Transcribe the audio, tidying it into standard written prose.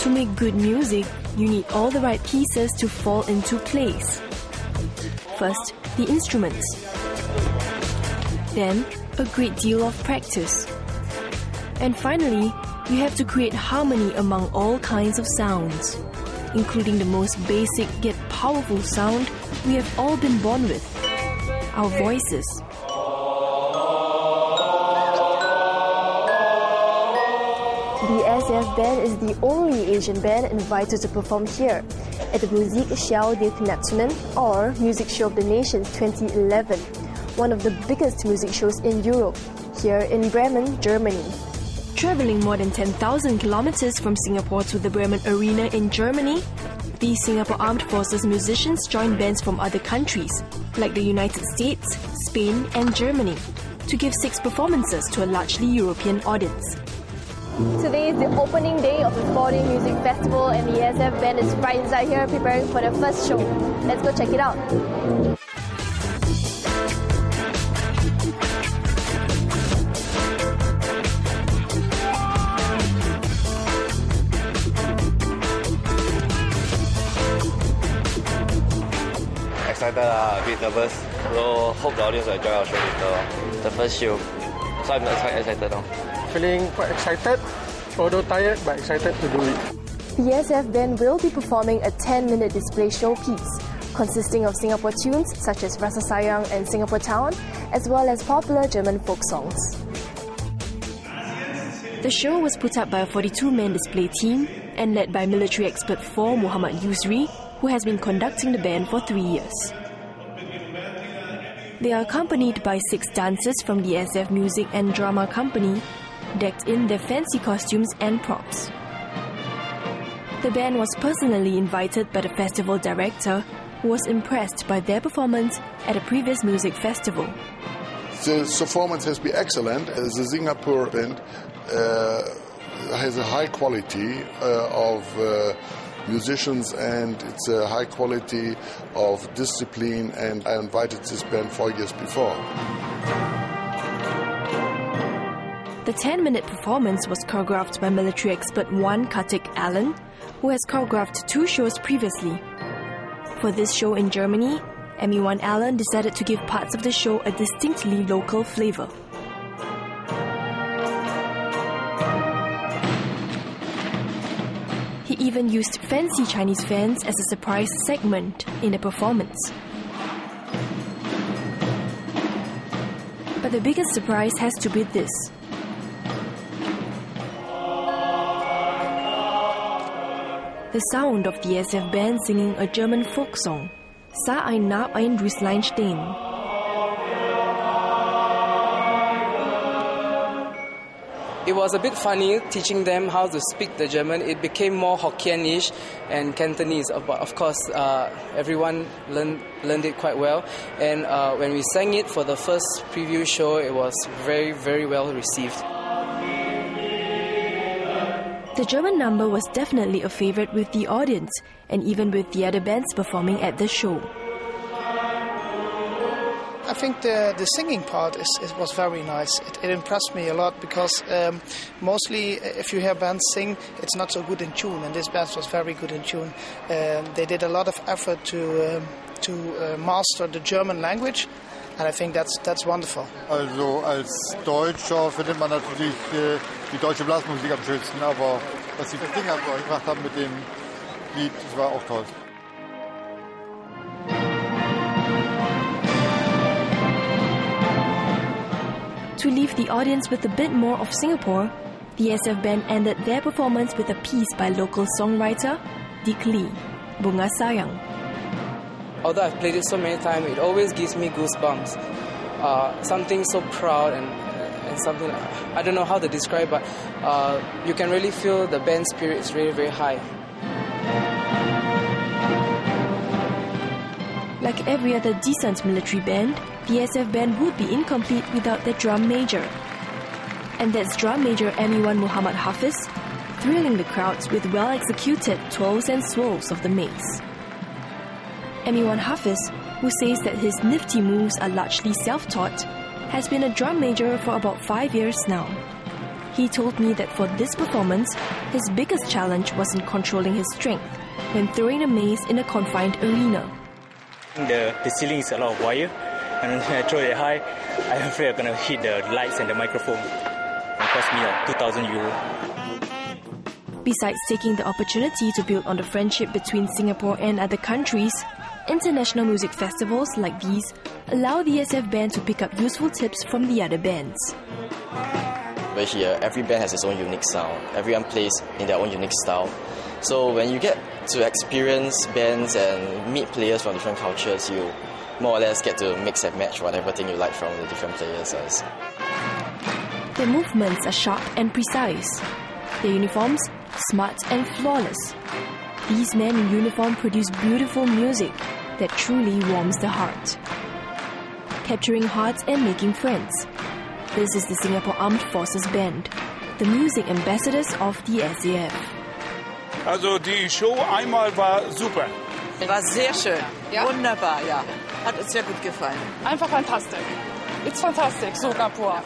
To make good music, you need all the right pieces to fall into place. First, the instruments. Then, a great deal of practice. And finally, you have to create harmony among all kinds of sounds, including the most basic yet powerful sound we have all been born with, our voices. The SAF band is the only Asian band invited to perform here at the Musikschau des Nationen, or Music Show of the Nations 2011, one of the biggest music shows in Europe, here in Bremen, Germany. Travelling more than 10,000 kilometers from Singapore to the Bremen Arena in Germany, these Singapore Armed Forces musicians join bands from other countries, like the United States, Spain and Germany, to give 6 performances to a largely European audience. Today is the opening day of the 4-day music festival, and the SAF band is right inside here preparing for their first show. Let's go check it out. Excited, a bit nervous. So hope the audience will enjoy our show later. The first show. So I'm quite excited now. Feeling quite excited, although tired, but excited to do it. The SAF band will be performing a 10-minute display showpiece, consisting of Singapore tunes such as Rasa Sayang and Singapore Town, as well as popular German folk songs. The show was put up by a 42-man display team and led by military expert 4 Muhammad Yusri, who has been conducting the band for 3 years. They are accompanied by 6 dancers from the SAF Music and Drama Company, decked in their fancy costumes and props. The band was personally invited by the festival director, who was impressed by their performance at a previous music festival. The performance has been excellent. The Singapore band has a high quality of musicians, and it's a high quality of discipline, and I invited this band 4 years before. The 10-minute performance was choreographed by military expert Wan Katik Allen, who has choreographed 2 shows previously. For this show in Germany, Wan Allen decided to give parts of the show a distinctly local flavor. He even used fancy Chinese fans as a surprise segment in the performance. But the biggest surprise has to be this. The sound of the SAF band singing a German folk song, Sah ein Nab ein Rüßlein stehen. It was a bit funny teaching them how to speak the German. It became more Hokkien-ish and Cantonese. But of course, everyone learned it quite well. And when we sang it for the first preview show, it was very, very well received. The German number was definitely a favorite with the audience, and even with the other bands performing at the show. I think the singing part was very nice. It impressed me a lot because mostly if you hear bands sing, it's not so good in tune, and this band was very good in tune. They did a lot of effort to master the German language, and I think that's wonderful. Also als Deutscher findet man natürlich die deutsche Blasmusik am schönsten, aber was die Dinger gemacht haben mit dem Lied, das war auch toll. To leave the audience with a bit more of Singapore, the SAF band ended their performance with a piece by local songwriter Dick Lee, Bunga Sayang. Although I've played it so many times, it always gives me goosebumps. Something so proud and something, I don't know how to describe, but you can really feel the band spirit is really, very high. Like every other decent military band, the SAF band would be incomplete without their drum major. And that's drum major Emi1 Muhammad Hafiz, thrilling the crowds with well-executed twirls and swirls of the mace. Emi1 Hafiz, who says that his nifty moves are largely self-taught, has been a drum major for about 5 years now. He told me that for this performance, his biggest challenge was in controlling his strength when throwing a mace in a confined arena. The ceiling is a lot of wire, and when I throw it high, I'm afraid I'm going to hit the lights and the microphone. It cost me like €2,000. Besides taking the opportunity to build on the friendship between Singapore and other countries, international music festivals like these allow the SF band to pick up useful tips from the other bands. Over here, every band has its own unique sound. Everyone plays in their own unique style. So when you get to experience bands and meet players from different cultures, you more or less get to mix and match whatever thing you like from the different players. Their movements are sharp and precise. Their uniforms, smart and flawless. These men in uniform produce beautiful music that truly warms the heart. Capturing hearts and making friends. This is the Singapore Armed Forces Band, the music ambassadors of the SAF. Also die Show einmal war super. War sehr schön. Ja? Wunderbar, ja. Hat uns sehr gut gefallen. Einfach fantastisch. It's fantastic, Singapore.